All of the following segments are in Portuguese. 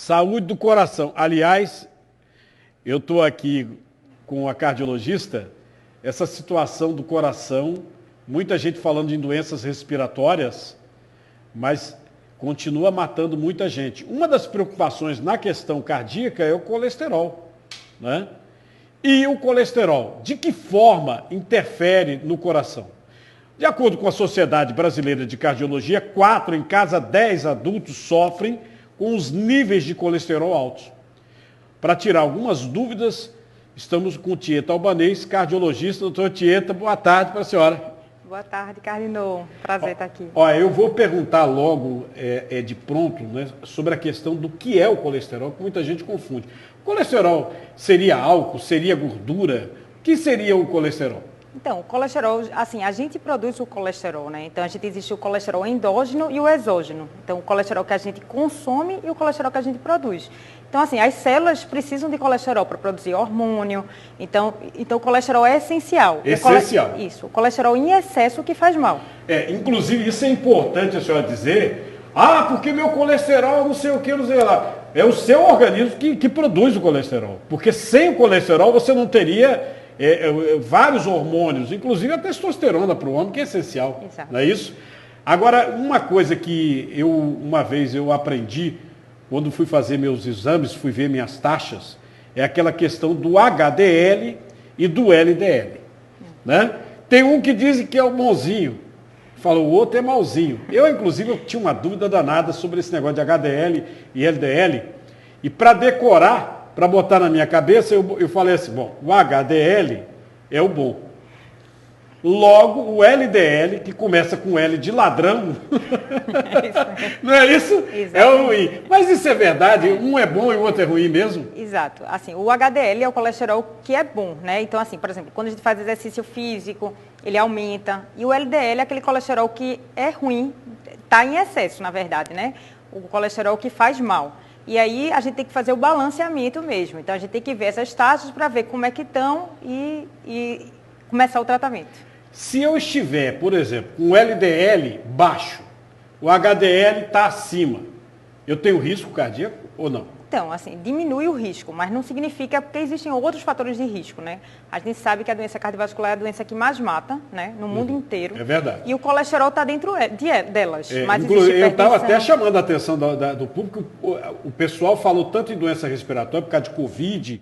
Saúde do coração. Aliás, eu estou aqui com a cardiologista, essa situação do coração, muita gente falando em doenças respiratórias, mas continua matando muita gente. Uma das preocupações na questão cardíaca é o colesterol, né? E o colesterol, de que forma interfere no coração? De acordo com a Sociedade Brasileira de Cardiologia, 4 em cada 10 adultos sofrem com os níveis de colesterol altos. Para tirar algumas dúvidas, estamos com o Tieta Albanês, cardiologista. Doutor Tieta, boa tarde para a senhora. Boa tarde, Carlinô. Prazer estar aqui. Olha, eu vou perguntar logo, de pronto, né, sobre a questão do que é o colesterol, que muita gente confunde. O colesterol seria álcool, seria gordura? O que seria o colesterol? Então, o colesterol, assim, a gente produz o colesterol, né? Então, existe o colesterol endógeno e o exógeno. Então, o colesterol que a gente consome e o colesterol que a gente produz. Então, assim, as células precisam de colesterol para produzir hormônio. Então, o colesterol é essencial. Essencial. Isso. O colesterol em excesso que faz mal. Inclusive, isso é importante a senhora dizer. Ah, porque meu colesterol não sei o que, não sei lá. É o seu organismo que produz o colesterol. Porque sem o colesterol você não teria vários hormônios, inclusive a testosterona para o homem, que é essencial. Exato. Não é isso? Agora, uma coisa que uma vez eu aprendi, quando fui fazer meus exames, fui ver minhas taxas, é aquela questão do HDL e do LDL. Né? Tem um que diz que é o bonzinho, fala o outro é malzinho. Inclusive, eu tinha uma dúvida danada sobre esse negócio de HDL e LDL, e para decorar, para botar na minha cabeça, eu falei assim, bom, o HDL é o bom. Logo, o LDL, que começa com L de ladrão, não é isso? Exatamente. É o ruim. Mas isso é verdade? Um é bom e o outro é ruim mesmo? Exato. Assim, o HDL é o colesterol que é bom, né? Então, assim, por exemplo, quando a gente faz exercício físico, ele aumenta. E o LDL é aquele colesterol que é ruim, está em excesso, na verdade, né? O colesterol que faz mal. E aí a gente tem que fazer o balanceamento mesmo. Então a gente tem que ver essas taxas para ver como é que estão e começar o tratamento. Se eu estiver, por exemplo, com o LDL baixo, o HDL está acima, eu tenho risco cardíaco ou não? Então, assim, diminui o risco, mas não significa, porque existem outros fatores de risco, né? A gente sabe que a doença cardiovascular é a doença que mais mata, né? No mundo inteiro. É verdade. E o colesterol está dentro delas. Mas inclusive, eu estava até chamando a atenção do público, o pessoal falou tanto em doença respiratória por causa de Covid,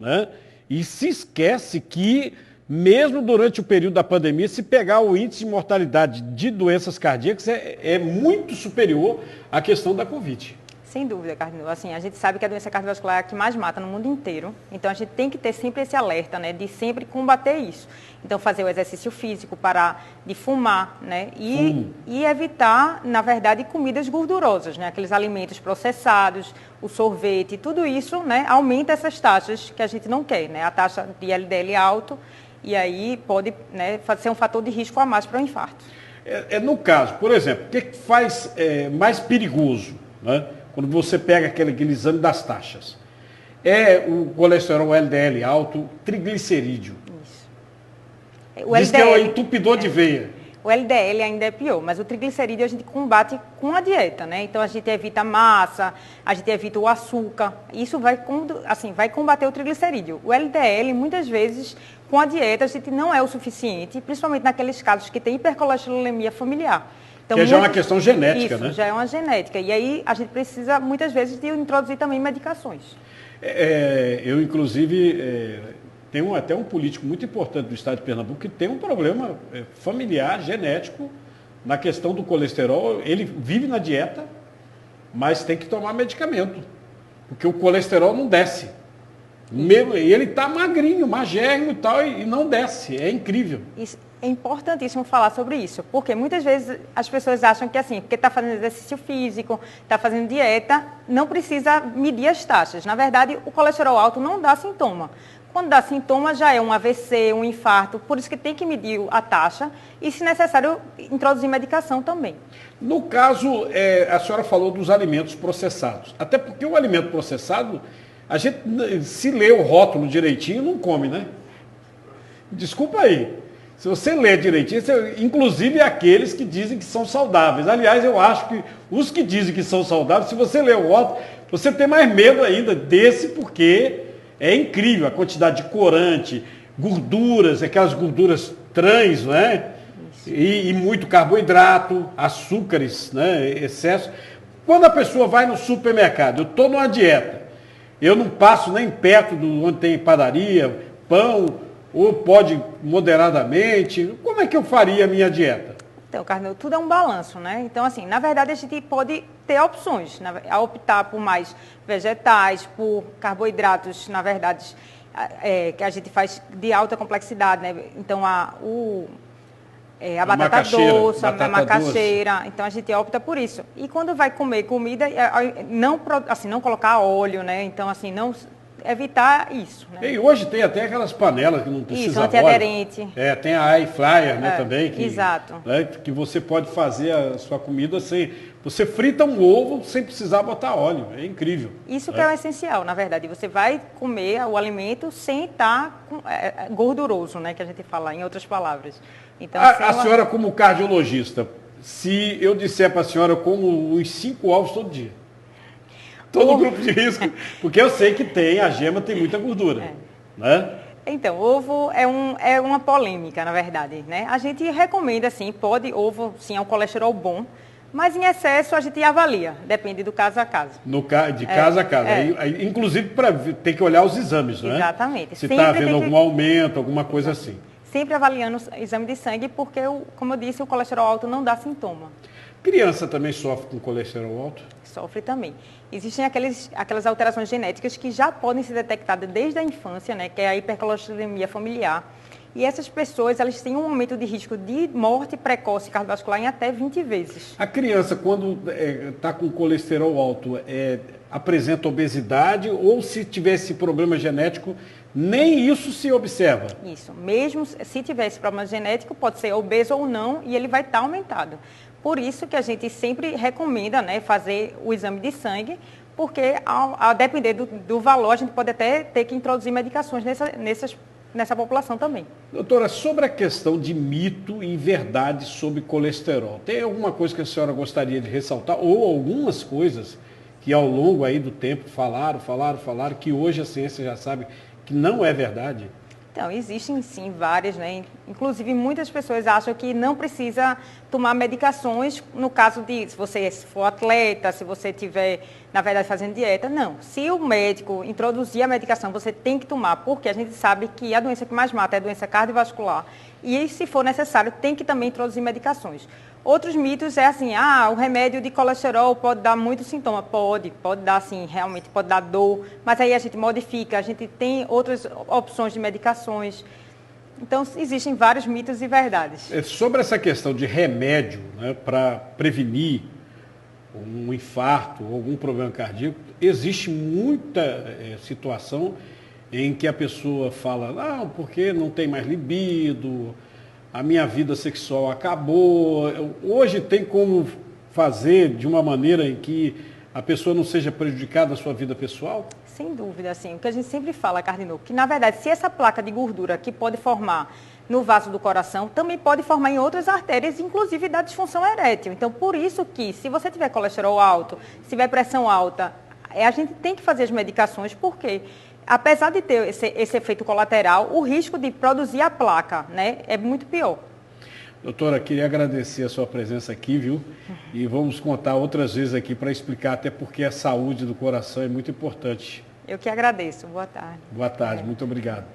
né? E se esquece que, mesmo durante o período da pandemia, se pegar o índice de mortalidade de doenças cardíacas, é muito superior à questão da Covid. Sem dúvida, Carlinhos. Assim, a gente sabe que a doença cardiovascular é a que mais mata no mundo inteiro. Então, a gente tem que ter sempre esse alerta, né? De sempre combater isso. Então, fazer o exercício físico, parar de fumar, né? E evitar, na verdade, comidas gordurosas, né? Aqueles alimentos processados, o sorvete, tudo isso, né? Aumenta essas taxas que a gente não quer, né? A taxa de LDL alto e aí pode, né, ser um fator de risco a mais para o infarto. No caso, por exemplo, o que faz mais perigoso, né? Quando você pega aquele exame das taxas? É o colesterol LDL alto, triglicerídeo. Isso. Diz que é o entupidor de veia. O LDL ainda é pior, mas o triglicerídeo a gente combate com a dieta, né? Então a gente evita a massa, a gente evita o açúcar. Isso vai combater o triglicerídeo. O LDL, muitas vezes, com a dieta, a gente não é o suficiente, principalmente naqueles casos que tem hipercolesterolemia familiar. Então, que já é uma questão genética, né? Isso, já é uma genética. E aí a gente precisa, muitas vezes, de introduzir também medicações. Eu, inclusive, tenho até um político muito importante do estado de Pernambuco que tem um problema familiar, genético, na questão do colesterol. Ele vive na dieta, mas tem que tomar medicamento, porque o colesterol não desce. E ele está magrinho, magérrimo e tal, e não desce. É incrível. Isso. É importantíssimo falar sobre isso, porque muitas vezes as pessoas acham que assim, porque está fazendo exercício físico, está fazendo dieta, não precisa medir as taxas. Na verdade, o colesterol alto não dá sintoma. Quando dá sintoma, já é um AVC, um infarto, por isso que tem que medir a taxa e, se necessário, introduzir medicação também. No caso, a senhora falou dos alimentos processados. Até porque o alimento processado, a gente, se lê o rótulo direitinho, não come, né? Desculpa aí. Se você ler direitinho, inclusive aqueles que dizem que são saudáveis. Aliás, eu acho que os que dizem que são saudáveis, se você ler o rótulo, você tem mais medo ainda desse, porque é incrível a quantidade de corante, gorduras, aquelas gorduras trans, né? E muito carboidrato, açúcares, né? Excesso. Quando a pessoa vai no supermercado, eu estou numa dieta, eu não passo nem perto de onde tem padaria, pão, ou pode moderadamente. Como é que eu faria a minha dieta? Então, Carmelo, tudo é um balanço, né? Então, assim, na verdade, a gente pode ter opções, a optar por mais vegetais, por carboidratos, na verdade, que a gente faz de alta complexidade, né? Então, a batata doce, a macaxeira, então a gente opta por isso. E quando vai comer comida, não colocar óleo, né? Então, assim, não evitar isso. Né? E hoje tem até aquelas panelas que não precisa isso, antiaderente. Tem a air fryer, né, também. Exato. Né, que você pode fazer a sua comida sem... Você frita um ovo sem precisar botar óleo. É incrível. Isso que é o essencial, na verdade. Você vai comer o alimento sem estar gorduroso, né, que a gente fala, em outras palavras. Então, a senhora, como cardiologista, se eu disser para a senhora, eu como uns 5 ovos todo dia. Todo grupo de risco, porque eu sei que a gema tem muita gordura, né? Então, ovo é uma polêmica, na verdade, né? A gente recomenda, sim, ovo, sim, é um colesterol bom, mas em excesso a gente avalia, depende do caso a caso. De caso a caso. Inclusive, tem que olhar os exames, né? Exatamente. Se está havendo algum aumento, alguma coisa assim. Sempre avaliando o exame de sangue, porque, como eu disse, o colesterol alto não dá sintoma. Criança também sofre com colesterol alto? Sofre também. Existem aquelas alterações genéticas que já podem ser detectadas desde a infância, né, que é a hipercolesterolemia familiar. E essas pessoas, elas têm um aumento de risco de morte precoce cardiovascular em até 20 vezes. A criança, quando está com colesterol alto, apresenta obesidade ou se tiver esse problema genético, nem isso se observa? Isso. Mesmo se tiver esse problema genético, pode ser obeso ou não, e ele vai estar aumentado. Por isso que a gente sempre recomenda, né, fazer o exame de sangue, porque a depender do valor, a gente pode até ter que introduzir medicações nessa população também. Doutora, sobre a questão de mito e verdade sobre colesterol, tem alguma coisa que a senhora gostaria de ressaltar, ou algumas coisas que ao longo aí do tempo falaram, que hoje a ciência já sabe que não é verdade? Então, existem sim várias, né? Inclusive muitas pessoas acham que não precisa tomar medicações no caso de, se você for atleta, se você estiver, na verdade, fazendo dieta. Não, se o médico introduzir a medicação, você tem que tomar, porque a gente sabe que a doença que mais mata é a doença cardiovascular. E se for necessário, tem que também introduzir medicações. Outros mitos é assim, o remédio de colesterol pode dar muito sintoma. Pode dar sim, realmente pode dar dor, mas aí a gente modifica, a gente tem outras opções de medicações. Então, existem vários mitos e verdades. Sobre essa questão de remédio, né, para prevenir um infarto ou algum problema cardíaco, existe muita situação em que a pessoa fala, porque não tem mais libido, a minha vida sexual acabou. Hoje tem como fazer de uma maneira em que a pessoa não seja prejudicada na sua vida pessoal? Sem dúvida, assim, o que a gente sempre fala, Cardinô, que na verdade, se essa placa de gordura que pode formar no vaso do coração, também pode formar em outras artérias, inclusive da disfunção erétil. Então, por isso que, se você tiver colesterol alto, se tiver pressão alta, a gente tem que fazer as medicações, porque apesar de ter esse efeito colateral, o risco de produzir a placa, né, é muito pior. Doutora, queria agradecer a sua presença aqui, viu? E vamos contar outras vezes aqui para explicar até porque a saúde do coração é muito importante. Eu que agradeço. Boa tarde. Boa tarde, muito obrigado.